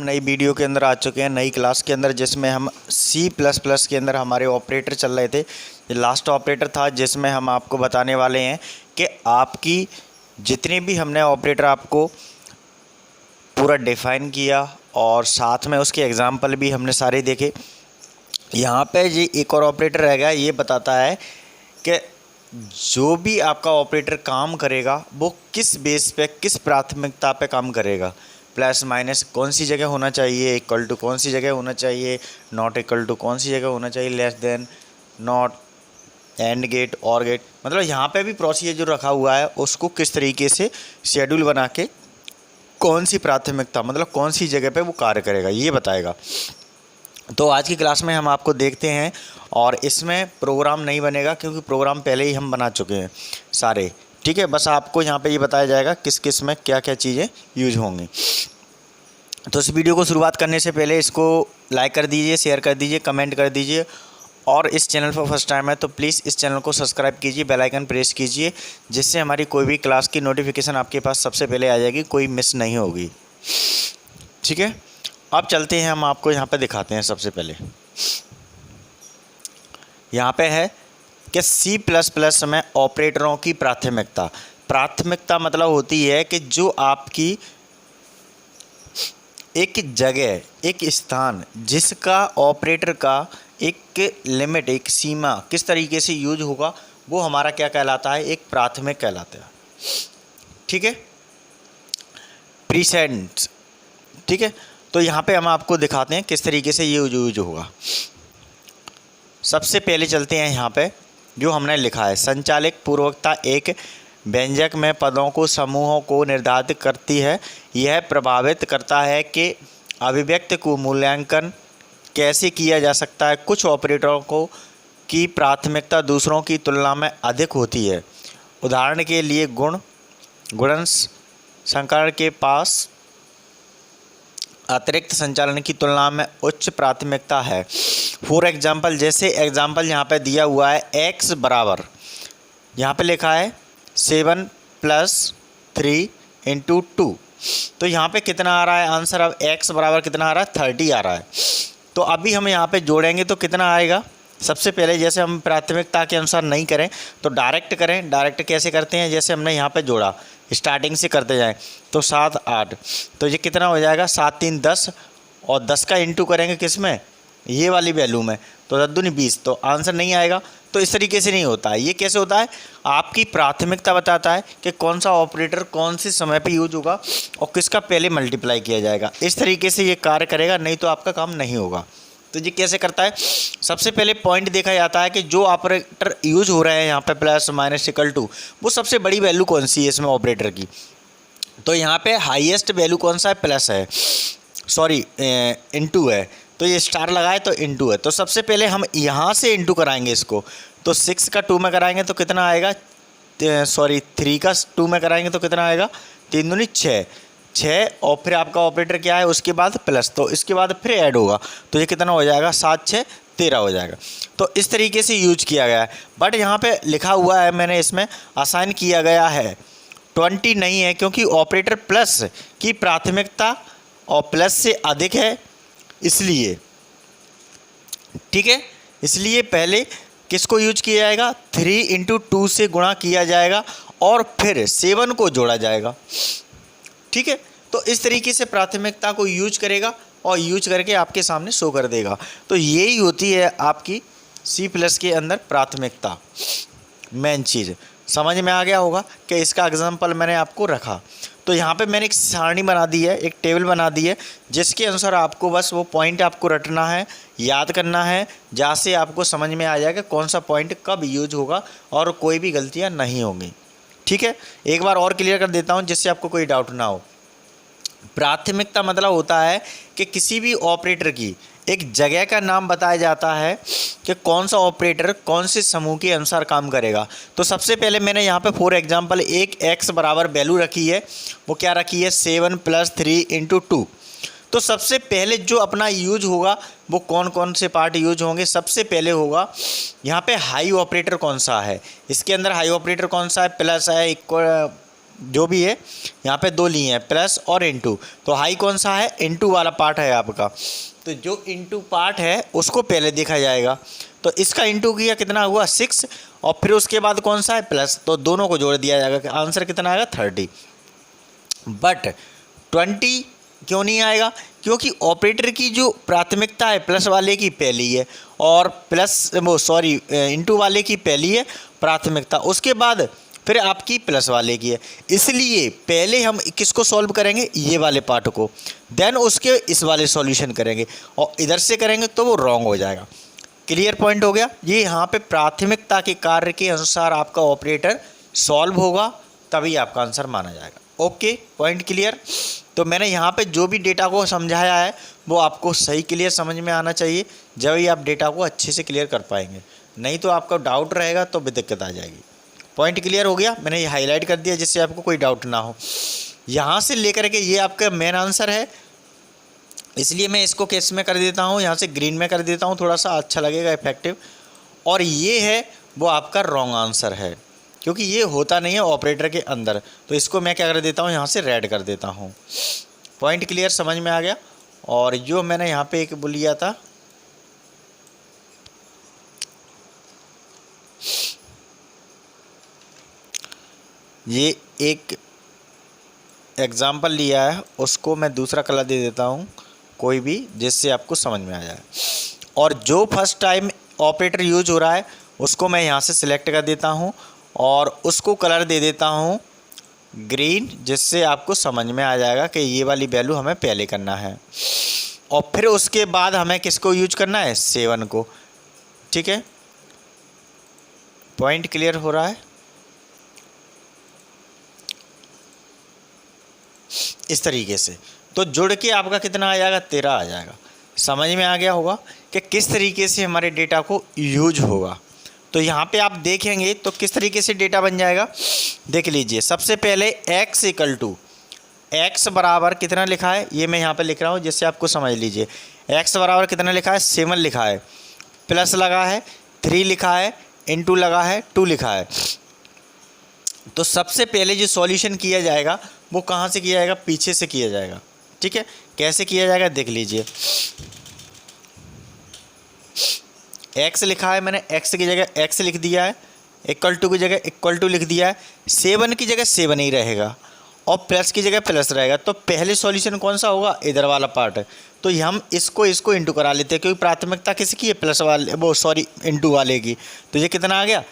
नई वीडियो के अंदर आ चुके हैं, नई क्लास के अंदर, जिसमें हम C++ के अंदर हमारे ऑपरेटर चल रहे थे। ये लास्ट ऑपरेटर था जिसमें हम आपको बताने वाले हैं कि आपकी जितने भी हमने ऑपरेटर आपको पूरा डिफ़ाइन किया और साथ में उसके एग्जाम्पल भी हमने सारे देखे। यहाँ पे ये एक और ऑपरेटर रह गया, ये बताता है कि जो भी आपका ऑपरेटर काम करेगा वो किस बेस पे, किस प्राथमिकता पे काम करेगा। प्लस माइनस कौन सी जगह होना चाहिए, इक्वल टू कौन सी जगह होना चाहिए, नॉट इक्वल टू कौन सी जगह होना चाहिए, less than, not, and gate, or gate. मतलब यहाँ पे भी प्रोसीजर जो रखा हुआ है उसको किस तरीके से शेड्यूल बना के कौन सी प्राथमिकता, मतलब कौन सी जगह पे वो कार्य करेगा, ये बताएगा। तो आज की क्लास में हम आपको देखते हैं, और इसमें प्रोग्राम नहीं बनेगा क्योंकि प्रोग्राम पहले ही हम बना चुके हैं सारे। ठीक है, बस आपको यहाँ पे ये बताया जाएगा किस किस में क्या क्या चीज़ें यूज होंगी। तो इस वीडियो को शुरुआत करने से पहले इसको लाइक कर दीजिए, शेयर कर दीजिए, कमेंट कर दीजिए, और इस चैनल पर फर्स्ट टाइम है तो प्लीज़ इस चैनल को सब्सक्राइब कीजिए, बेल आइकन प्रेस कीजिए, जिससे हमारी कोई भी क्लास की नोटिफिकेशन आपके पास सबसे पहले आ जाएगी, कोई मिस नहीं होगी। ठीक है, अब चलते हैं, हम आपको यहाँ पे दिखाते हैं। सबसे पहले यहाँ पे है कि C++ में ऑपरेटरों की प्राथमिकता मतलब होती है कि जो आपकी एक जगह, एक स्थान, जिसका ऑपरेटर का एक लिमिट, एक सीमा किस तरीके से यूज होगा, वो हमारा क्या कहलाता है, एक प्राथमिक कहलाता है। ठीक है, प्रीसेडेंस। ठीक है, तो यहाँ पे हम आपको दिखाते हैं किस तरीके से ये यूज होगा। सबसे पहले चलते हैं यहाँ पे, जो हमने लिखा है, संचालित पूर्वकता एक व्यंजक में पदों को, समूहों को निर्धारित करती है। यह प्रभावित करता है कि अभिव्यक्ति को मूल्यांकन कैसे किया जा सकता है। कुछ ऑपरेटरों को की प्राथमिकता दूसरों की तुलना में अधिक होती है। उदाहरण के लिए गुणन संकर के पास अतिरिक्त संचालन की तुलना में उच्च प्राथमिकता है। फॉर एग्जाम्पल, जैसे एग्जाम्पल यहाँ पे दिया हुआ है, x बराबर, यहाँ पे लिखा है 7 + 3 × 2। तो यहाँ पे कितना आ रहा है आंसर? अब x बराबर कितना आ रहा है? 30 आ रहा है। तो अभी हम यहाँ पे जोड़ेंगे तो कितना आएगा? सबसे पहले जैसे हम प्राथमिकता के अनुसार नहीं करें तो डायरेक्ट करें। डायरेक्ट कैसे करते हैं? जैसे हमने यहाँ पे जोड़ा, स्टार्टिंग से करते जाएं तो 7 8, तो ये कितना हो जाएगा? 7 3 10, और 10 का इंटू करेंगे किस में? ये वाली वैल्यू में, तो 10 दूनी 20, तो आंसर नहीं आएगा। तो इस तरीके से नहीं होता है। ये कैसे होता है? आपकी प्राथमिकता बताता है कि कौन सा ऑपरेटर कौन से समय पे यूज होगा और किसका पहले मल्टीप्लाई किया जाएगा। इस तरीके से ये कार्य करेगा, नहीं तो आपका काम नहीं होगा। तो ये कैसे करता है? सबसे पहले पॉइंट देखा जाता है कि जो ऑपरेटर यूज हो रहे हैं यहाँ पे प्लस माइनस इक्वल टू, वो सबसे बड़ी वैल्यू कौन सी है इसमें ऑपरेटर की। तो यहाँ पे हाईएस्ट वैल्यू कौन सा है? प्लस है, सॉरी इनटू है। तो ये स्टार लगाए तो इनटू है। तो सबसे पहले हम यहाँ से इनटू कराएंगे इसको, तो 6 का 2 में कराएंगे तो कितना आएगा? सॉरी 3 का 2 में कराएंगे तो कितना आएगा? 3 दूनी 6, और फिर आपका ऑपरेटर क्या है उसके बाद? प्लस, तो इसके बाद फिर ऐड होगा, तो ये कितना हो जाएगा? 7 6 13 हो जाएगा। तो इस तरीके से यूज किया गया है। बट यहाँ पे लिखा हुआ है, मैंने इसमें असाइन किया गया है 20 नहीं है, क्योंकि ऑपरेटर प्लस की प्राथमिकता और प्लस से अधिक है, इसलिए। ठीक है, इसलिए पहले किसको यूज किया जाएगा? 3 × 2 से गुणा किया जाएगा और फिर 7 को जोड़ा जाएगा। ठीक है, तो इस तरीके से प्राथमिकता को यूज करेगा और यूज करके आपके सामने शो कर देगा। तो यही होती है आपकी C+ के अंदर प्राथमिकता, मेन चीज़। समझ में आ गया होगा कि इसका एग्जाम्पल मैंने आपको रखा। तो यहाँ पे मैंने एक सारणी बना दी है, एक टेबल बना दी है, जिसके अनुसार आपको बस वो पॉइंट आपको रटना है, याद करना है, जहाँ से आपको समझ में आ जाएगा कौन सा पॉइंट कब यूज होगा और कोई भी गलतियाँ नहीं होंगी। ठीक है, एक बार और क्लियर कर देता हूँ जिससे आपको कोई डाउट ना हो। प्राथमिकता मतलब होता है कि किसी भी ऑपरेटर की एक जगह का नाम बताया जाता है कि कौन सा ऑपरेटर कौन से समूह के अनुसार काम करेगा। तो सबसे पहले मैंने यहाँ पे फॉर एग्जांपल एक x बराबर वैल्यू रखी है, वो क्या रखी है? 7 + 3 × 2। तो सबसे पहले जो अपना यूज होगा वो कौन कौन से पार्ट यूज होंगे? सबसे पहले होगा यहाँ पे हाई ऑपरेटर कौन सा है, इसके अंदर हाई ऑपरेटर कौन सा है? प्लस है, इक्वल जो भी है यहाँ पे दो लिए हैं, प्लस और इनटू। तो हाई कौन सा है? इनटू वाला पार्ट है आपका। तो जो इनटू पार्ट है उसको पहले देखा जाएगा। तो इसका इनटू किया, कितना हुआ? 6, और फिर उसके बाद कौन सा है? प्लस। तो दोनों को जोड़ दिया जाएगा, आंसर कितना आएगा? 30। बट 20 क्यों नहीं आएगा? क्योंकि ऑपरेटर की जो प्राथमिकता है प्लस वाले की पहली है, और इनटू वाले की पहली है प्राथमिकता, उसके बाद फिर आपकी प्लस वाले की है। इसलिए पहले हम किसको सॉल्व करेंगे? ये वाले पार्ट को, देन उसके इस वाले सॉल्यूशन करेंगे, और इधर से करेंगे तो वो रॉन्ग हो जाएगा। क्लियर पॉइंट हो गया? ये यहाँ पे प्राथमिकता के कार्य के अनुसार आपका ऑपरेटर सॉल्व होगा, तभी आपका आंसर माना जाएगा। Okay, point clear? तो मैंने यहाँ पे जो भी डेटा को समझाया है वो आपको सही क्लियर समझ में आना चाहिए, जब ही आप डेटा को अच्छे से क्लियर कर पाएंगे। नहीं तो आपका डाउट रहेगा तो भी दिक्कत आ जाएगी। पॉइंट क्लियर हो गया? मैंने ये हाईलाइट कर दिया जिससे आपको कोई डाउट ना हो। यहाँ से लेकर के ये आपका मेन आंसर है, इसलिए मैं इसको केस में कर देता हूँ, यहाँ से ग्रीन में कर देता हूँ, थोड़ा सा अच्छा लगेगा, इफेक्टिव। और ये है वो आपका रॉन्ग आंसर है, क्योंकि ये होता नहीं है ऑपरेटर के अंदर। तो इसको मैं क्या कर देता हूँ? यहाँ से रेड कर देता हूँ। पॉइंट क्लियर समझ में आ गया? और जो मैंने यहाँ पे एक बोलिया था, ये एक एग्जाम्पल लिया है, उसको मैं दूसरा कलर दे देता हूँ कोई भी, जिससे आपको समझ में आ जाए। और जो फर्स्ट टाइम ऑपरेटर यूज हो रहा है उसको मैं यहाँ से सिलेक्ट कर देता हूँ और उसको कलर दे देता हूँ ग्रीन, जिससे आपको समझ में आ जाएगा कि ये वाली वैल्यू हमें पहले करना है। और फिर उसके बाद हमें किसको यूज करना है? 7 को। ठीक है, पॉइंट क्लियर हो रहा है? इस तरीके से तो जुड़ के आपका कितना आ जाएगा? 13 आ जाएगा। समझ में आ गया होगा कि किस तरीके से हमारे डेटा को यूज होगा। तो यहाँ पे आप देखेंगे तो किस तरीके से डेटा बन जाएगा, देख लीजिए। सबसे पहले x इक्वल टू x बराबर कितना लिखा है, ये मैं यहाँ पे लिख रहा हूँ जिससे आपको समझ लीजिए। x बराबर कितना लिखा है? 7 लिखा है, प्लस लगा है 3 लिखा है, इनटू लगा है 2 लिखा है। तो सबसे पहले जो सॉल्यूशन किया जाएगा वो कहाँ से किया जाएगा? पीछे से किया जाएगा। ठीक है, कैसे किया जाएगा देख लीजिए। x लिखा है, मैंने x की जगह x लिख दिया है, इक्वल टू की जगह इक्वल टू लिख दिया है, 7 की जगह 7 ही रहेगा और प्लस की जगह प्लस रहेगा। तो पहले सॉल्यूशन कौन सा होगा? इधर वाला पार्ट है। तो हम इसको इंटू करा लेते हैं, क्योंकि प्राथमिकता किसकी है? प्लस वाले, इंटू वाले की। तो ये कितना आ गया?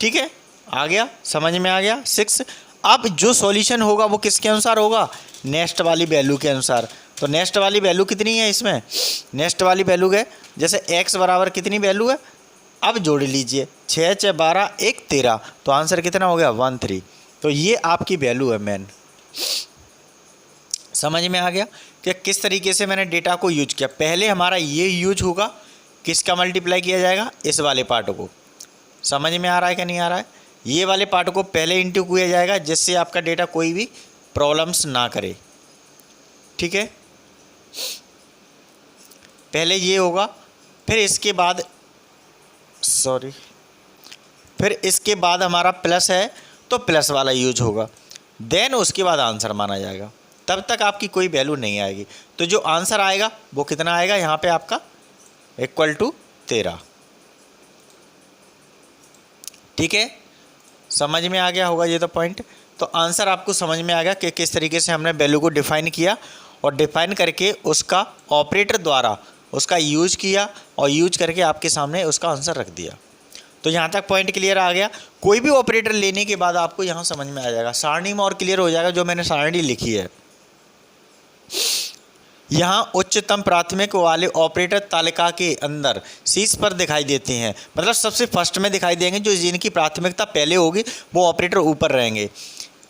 ठीक है, आ गया, समझ में आ गया 6। अब जो सॉल्यूशन होगा वो किसके अनुसार होगा? नेक्स्ट वाली वैल्यू के अनुसार। तो नेक्स्ट वाली वैल्यू कितनी है इसमें? नेक्स्ट वाली वैल्यू है जैसे x बराबर कितनी वैल्यू है? अब जोड़ लीजिए, 6 6 12 1 13। तो आंसर कितना हो गया? 13। तो ये आपकी वैल्यू है मेन। समझ में आ गया कि किस तरीके से मैंने डेटा को यूज किया। पहले हमारा ये यूज होगा, किसका मल्टीप्लाई किया जाएगा? इस वाले पार्ट को। समझ में आ रहा है कि नहीं आ रहा है? ये वाले पार्ट को पहले इंटू किया जाएगा, जिससे आपका डेटा कोई भी प्रॉब्लम्स ना करे। ठीक है, पहले ये होगा, फिर इसके बाद फिर इसके बाद हमारा प्लस है तो प्लस वाला यूज होगा, देन उसके बाद आंसर माना जाएगा। तब तक आपकी कोई वैल्यू नहीं आएगी। तो जो आंसर आएगा वो कितना आएगा? यहाँ पे आपका इक्वल टू 13। ठीक है, समझ में आ गया होगा ये तो पॉइंट। तो आंसर आपको समझ में आ गया कि किस तरीके से हमने वैल्यू को डिफाइन किया और डिफाइन करके उसका ऑपरेटर द्वारा उसका यूज किया और यूज करके आपके सामने उसका आंसर रख दिया। तो यहाँ तक पॉइंट क्लियर आ गया। कोई भी ऑपरेटर लेने के बाद आपको यहाँ समझ में आ जाएगा, सारणी में और क्लियर हो जाएगा। जो मैंने सारणी लिखी है, यहाँ उच्चतम प्राथमिक वाले ऑपरेटर तालिका के अंदर शीर्ष पर दिखाई देते हैं, मतलब सबसे फर्स्ट में दिखाई देंगे। जो जिनकी प्राथमिकता पहले होगी वो ऑपरेटर ऊपर रहेंगे,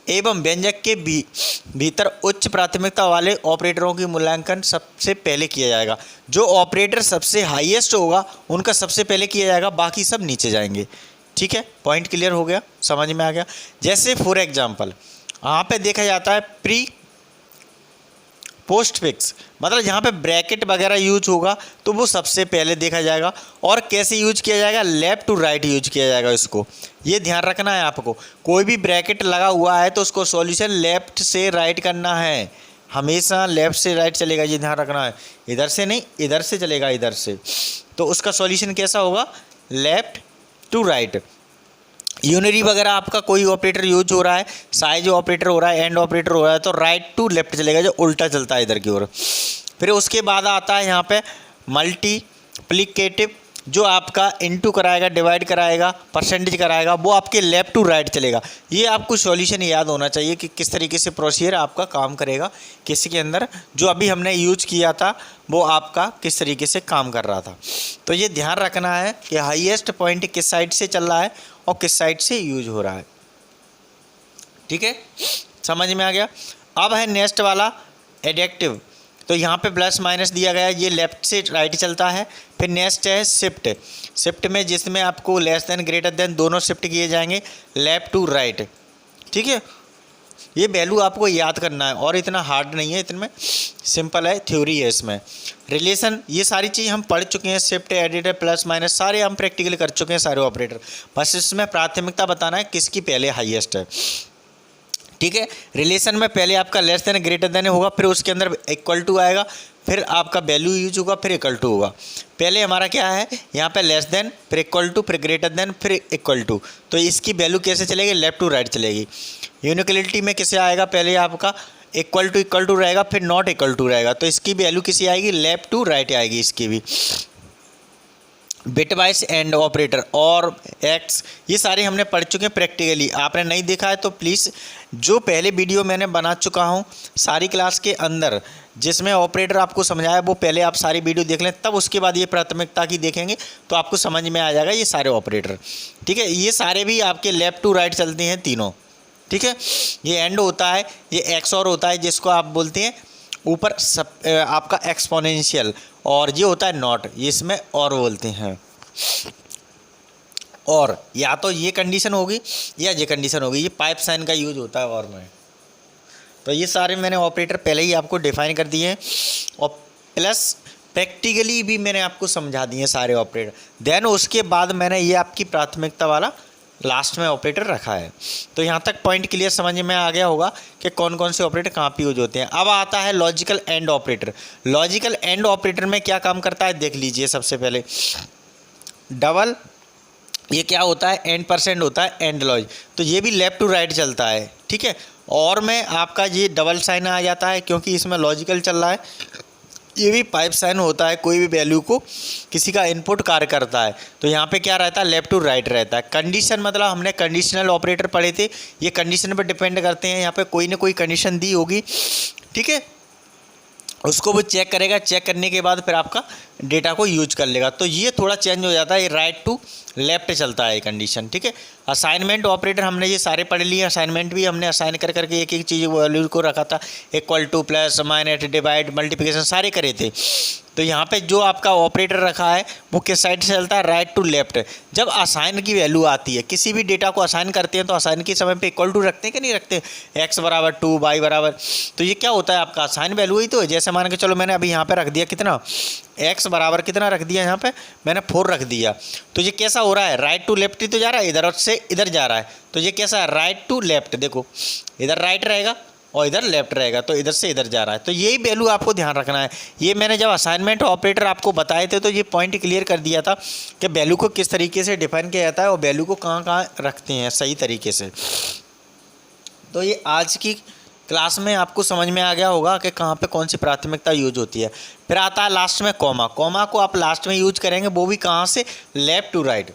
एवं व्यंजक के भीतर उच्च प्राथमिकता वाले ऑपरेटरों की मूल्यांकन सबसे पहले किया जाएगा। जो ऑपरेटर सबसे हाईएस्ट होगा उनका सबसे पहले किया जाएगा, बाकी सब नीचे जाएंगे। ठीक है, पॉइंट क्लियर हो गया, समझ में आ गया। जैसे फॉर एग्जांपल यहाँ पे देखा जाता है पोस्टफिक्स मतलब जहाँ पे ब्रैकेट वगैरह यूज होगा तो वो सबसे पहले देखा जाएगा। और कैसे यूज किया जाएगा, लेफ़्ट टू राइट यूज किया जाएगा। इसको ये ध्यान रखना है आपको, कोई भी ब्रैकेट लगा हुआ है तो उसको सॉल्यूशन लेफ़्ट से राइट करना है, हमेशा लेफ़्ट से राइट चलेगा, ये ध्यान रखना है। इधर से नहीं, इधर से चलेगा, इधर से। तो उसका सॉल्यूशन कैसा होगा, लेफ़्ट टू राइट। यूनरी वगैरह आपका कोई ऑपरेटर यूज हो रहा है, साइज ऑपरेटर हो रहा है, एंड ऑपरेटर हो रहा है, तो राइट टू लेफ्ट चलेगा, जो उल्टा चलता है इधर की ओर। फिर उसके बाद आता है यहाँ पे मल्टीप्लिकेटिव, जो आपका इनटू कराएगा, डिवाइड कराएगा, परसेंटेज कराएगा, वो आपके लेफ्ट टू राइट चलेगा। ये आपको सॉल्यूशन याद होना चाहिए कि किस तरीके से प्रोसीजर आपका काम करेगा किसी के अंदर। जो अभी हमने यूज किया था वो आपका किस तरीके से काम कर रहा था। तो ये ध्यान रखना है कि हाईएस्ट पॉइंट किस साइड से चल रहा है और किस साइड से यूज हो रहा है। ठीक है, समझ में आ गया। अब है नेक्स्ट वाला एडेक्टिव। तो यहाँ पे प्लस माइनस दिया गया है, ये लेफ्ट से राइट चलता है। फिर नेक्स्ट है शिफ्ट। शिफ्ट में जिसमें आपको लेस देन ग्रेटर देन दोनों शिफ्ट किए जाएंगे लेफ्ट टू राइट। ठीक है, ये वैल्यू आपको याद करना है और इतना हार्ड नहीं है, इतने में सिंपल है, थ्योरी है इसमें। रिलेशन, ये सारी चीज़ हम पढ़ चुके हैं, शिफ्ट, एडिटर, प्लस माइनस सारे हम प्रैक्टिकली कर चुके हैं, सारे ऑपरेटर। बस इसमें प्राथमिकता बताना है किसकी पहले हाईएस्ट है। ठीक है, रिलेशन में पहले आपका लेस देन ग्रेटर देन होगा, फिर उसके अंदर इक्वल टू आएगा, फिर आपका वैल्यू यूज होगा, फिर इक्वल टू होगा। पहले हमारा क्या है, यहाँ पे लेस देन, फिर इक्वल टू, फिर ग्रेटर देन, फिर इक्वल टू। तो इसकी वैल्यू कैसे चलेगी, लेफ्ट टू राइट चलेगी। यूनिक्वलिटी में कैसे आएगा, पहले आपका इक्वल टू रहेगा, फिर नॉट इक्वल टू रहेगा, तो इसकी वैल्यू किसी आएगी, लेफ्ट टू राइट आएगी इसकी भी। बिटवाइज एंड ऑपरेटर और एक्स, ये सारे हमने पढ़ चुके हैं प्रैक्टिकली। आपने नहीं देखा है तो प्लीज़, जो पहले वीडियो मैंने बना चुका हूँ सारी क्लास के अंदर, जिसमें ऑपरेटर आपको समझाया, वो पहले आप सारी वीडियो देख लें, तब उसके बाद ये प्राथमिकता की देखेंगे तो आपको समझ में आ जाएगा ये सारे ऑपरेटर। ठीक है, ये सारे भी आपके लेफ्ट टू राइट चलते हैं तीनों। ठीक है, ये एंड होता है, ये एक्स और होता है जिसको आप बोलते हैं ऊपर सब आपका एक्सपोनेंशियल, और ये होता है नॉट, ये इसमें और बोलते हैं। और या तो ये कंडीशन होगी या ये कंडीशन होगी, ये पाइप साइन का यूज होता है और में। तो ये सारे मैंने ऑपरेटर पहले ही आपको डिफाइन कर दिए हैं, और प्लस प्रैक्टिकली भी मैंने आपको समझा दिए सारे ऑपरेटर। देन उसके बाद मैंने ये आपकी प्राथमिकता वाला लास्ट में ऑपरेटर रखा है। तो यहाँ तक पॉइंट क्लियर समझ में आ गया होगा कि कौन कौन से ऑपरेटर कहाँ पे यूज होते हैं। अब आता है logical and operator. Logical and operator में क्या काम करता है देख लीजिए। सबसे पहले डबल, ये क्या होता है, एंड परसेंट होता है, एंड लॉज, तो ये भी लेफ्ट टू राइट चलता है। ठीक है, और में आपका ये डबल साइन आ जाता है क्योंकि इसमें लॉजिकल चल रहा है। ये भी पाइप साइन होता है, कोई भी वैल्यू को किसी का इनपुट कार्य करता है, तो यहाँ पे क्या रहता है, लेफ्ट टू राइट रहता है। कंडीशन मतलब हमने कंडीशनल ऑपरेटर पढ़े थे, ये कंडीशन पर डिपेंड करते हैं। यहाँ पे कोई ना कोई कंडीशन दी होगी, ठीक है, उसको वो चेक करेगा, चेक करने के बाद फिर आपका डेटा को यूज कर लेगा। तो ये थोड़ा चेंज हो जाता है, ये राइट टू लेफ्ट चलता है कंडीशन। ठीक है, असाइनमेंट ऑपरेटर हमने ये सारे पढ़ लिए। असाइनमेंट भी हमने असाइन कर करके एक एक चीज़ वैल्यू को रखा था, equal to, plus, minus, divide, multiplication सारे करे थे। तो यहाँ पे जो आपका ऑपरेटर रखा है वो किस साइड से चलता है, राइट टू लेफ्ट। जब असाइन की वैल्यू आती है, किसी भी डेटा को असाइन करते हैं तो असाइन के समय पे इक्वल टू रखते हैं कि नहीं रखते, एक्स बराबर 2, वाई बराबर, तो ये क्या होता है आपका असाइन वैल्यू ही तो है। जैसे मान के चलो मैंने अभी यहाँ पे रख दिया कितना, एक्स बराबर कितना रख दिया, यहाँ पे मैंने 4 रख दिया, तो ये कैसा हो रहा है, राइट टू लेफ्ट ही तो जा रहा है, इधर से इधर जा रहा है, तो ये कैसा है, राइट टू लेफ्ट। देखो इधर राइट रहेगा और इधर लेफ्ट रहेगा, तो इधर से इधर जा रहा है। तो यही वैल्यू आपको ध्यान रखना है। ये मैंने जब असाइनमेंट ऑपरेटर आपको बताए थे तो ये पॉइंट क्लियर कर दिया था कि वैल्यू को किस तरीके से डिफाइन किया जाता है और वैल्यू को कहाँ कहाँ रखते हैं सही तरीके से। तो ये आज की क्लास में आपको समझ में आ गया होगा कि कहाँ पे कौन सी प्राथमिकता यूज होती है। फिर आता है लास्ट में कॉमा। कॉमा को आप लास्ट में यूज करेंगे, वो भी कहाँ से, लेफ्ट टू राइट।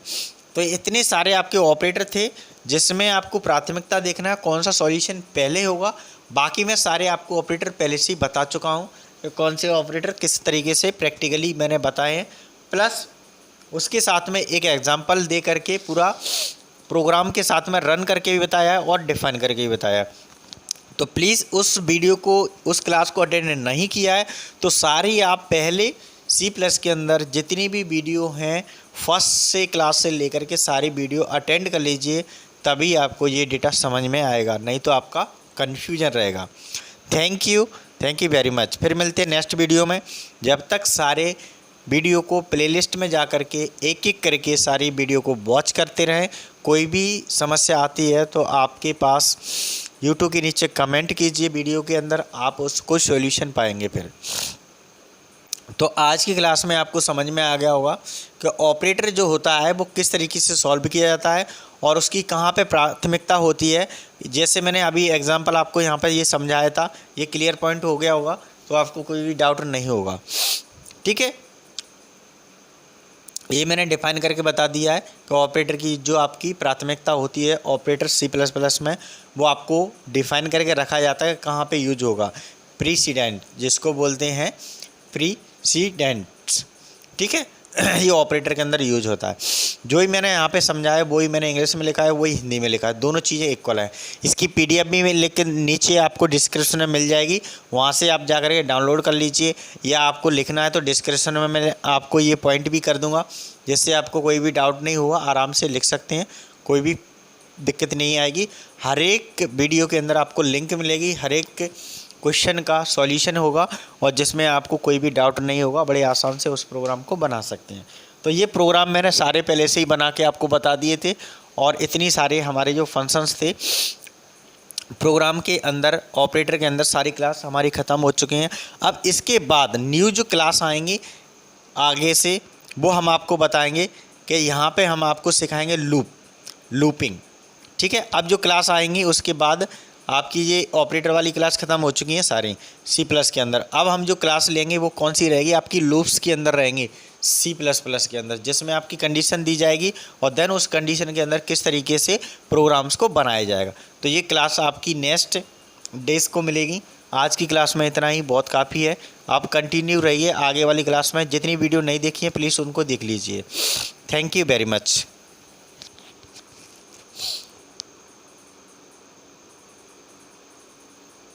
तो इतने सारे आपके ऑपरेटर थे जिसमें आपको प्राथमिकता देखना है कौन सा सॉल्यूशन पहले होगा। बाकी मैं सारे आपको ऑपरेटर पहले से ही बता चुका हूँ कि कौन से ऑपरेटर किस तरीके से प्रैक्टिकली मैंने बताए हैं, प्लस उसके साथ में एक एग्जांपल दे करके पूरा प्रोग्राम के साथ में रन करके भी बताया है और डिफाइन करके भी बताया है। तो प्लीज़ उस वीडियो को, उस क्लास को अटेंड नहीं किया है तो सारी आप पहले C+ के अंदर जितनी भी वीडियो हैं फर्स्ट से क्लास से लेकर के सारी वीडियो अटेंड कर लीजिए, तभी आपको ये डेटा समझ में आएगा, नहीं तो आपका कन्फ्यूजन रहेगा। Thank you. Thank you very much. फिर मिलते हैं नेक्स्ट वीडियो में। जब तक सारे वीडियो को प्लेलिस्ट में जा कर के एक एक करके सारी वीडियो को वॉच करते रहें। कोई भी समस्या आती है तो आपके पास यूट्यूब के नीचे कमेंट कीजिए वीडियो के अंदर, आप उसको सॉल्यूशन पाएंगे। फिर तो आज की क्लास में आपको समझ में आ गया होगा कि ऑपरेटर जो होता है वो किस तरीके से सॉल्व किया जाता है और उसकी कहाँ पे प्राथमिकता होती है। जैसे मैंने अभी एग्जांपल आपको यहाँ पर ये समझाया था, ये क्लियर पॉइंट हो गया होगा तो आपको कोई भी डाउट नहीं होगा। ठीक है, ये मैंने डिफाइन करके बता दिया है कि ऑपरेटर की जो आपकी प्राथमिकता होती है ऑपरेटर C++ में, वो आपको डिफाइन करके रखा जाता है कहाँ पे यूज होगा। प्रीसीडेंट जिसको बोलते हैं प्रीसीडेंट्स, ठीक है, ये ऑपरेटर के अंदर यूज होता है। जो ही मैंने यहाँ पे समझाया वही मैंने इंग्लिश में लिखा है, वही हिंदी में लिखा है, दोनों चीज़ें इक्वल है। इसकी PDF भी लिख के नीचे आपको डिस्क्रिप्शन में मिल जाएगी, वहाँ से आप जा कर के डाउनलोड कर लीजिए, या आपको लिखना है तो डिस्क्रिप्शन में मैं आपको ये पॉइंट भी कर दूँगा, जिससे आपको कोई भी डाउट नहीं होगा, आराम से लिख सकते हैं, कोई भी दिक्कत नहीं आएगी। हर एक वीडियो के अंदर आपको लिंक मिलेगी, हर एक क्वेश्चन का सॉल्यूशन होगा और जिसमें आपको कोई भी डाउट नहीं होगा, बड़े आसान से उस प्रोग्राम को बना सकते हैं। तो ये प्रोग्राम मैंने सारे पहले से ही बना के आपको बता दिए थे और इतनी सारे हमारे जो फंक्शंस थे प्रोग्राम के अंदर, ऑपरेटर के अंदर, सारी क्लास हमारी ख़त्म हो चुकी हैं। अब इसके बाद न्यू जो क्लास आएंगी आगे से वो हम आपको बताएंगे कि यहाँ पे हम आपको सिखाएंगे लूपिंग। ठीक है, अब जो क्लास आएंगी उसके बाद आपकी ये ऑपरेटर वाली क्लास ख़त्म हो चुकी हैं सारी C+ के अंदर। अब हम जो क्लास लेंगे वो कौन सी रहेगी, आपकी लूप्स के अंदर रहेंगी C++ के अंदर, जिसमें आपकी कंडीशन दी जाएगी और देन उस कंडीशन के अंदर किस तरीके से प्रोग्राम्स को बनाया जाएगा। तो ये क्लास आपकी नेक्स्ट डेज को मिलेगी। आज की क्लास में इतना ही बहुत काफ़ी है, आप कंटिन्यू रहिए। आगे वाली क्लास में जितनी वीडियो नहीं देखी है प्लीज़ उनको देख लीजिए। Thank you very much.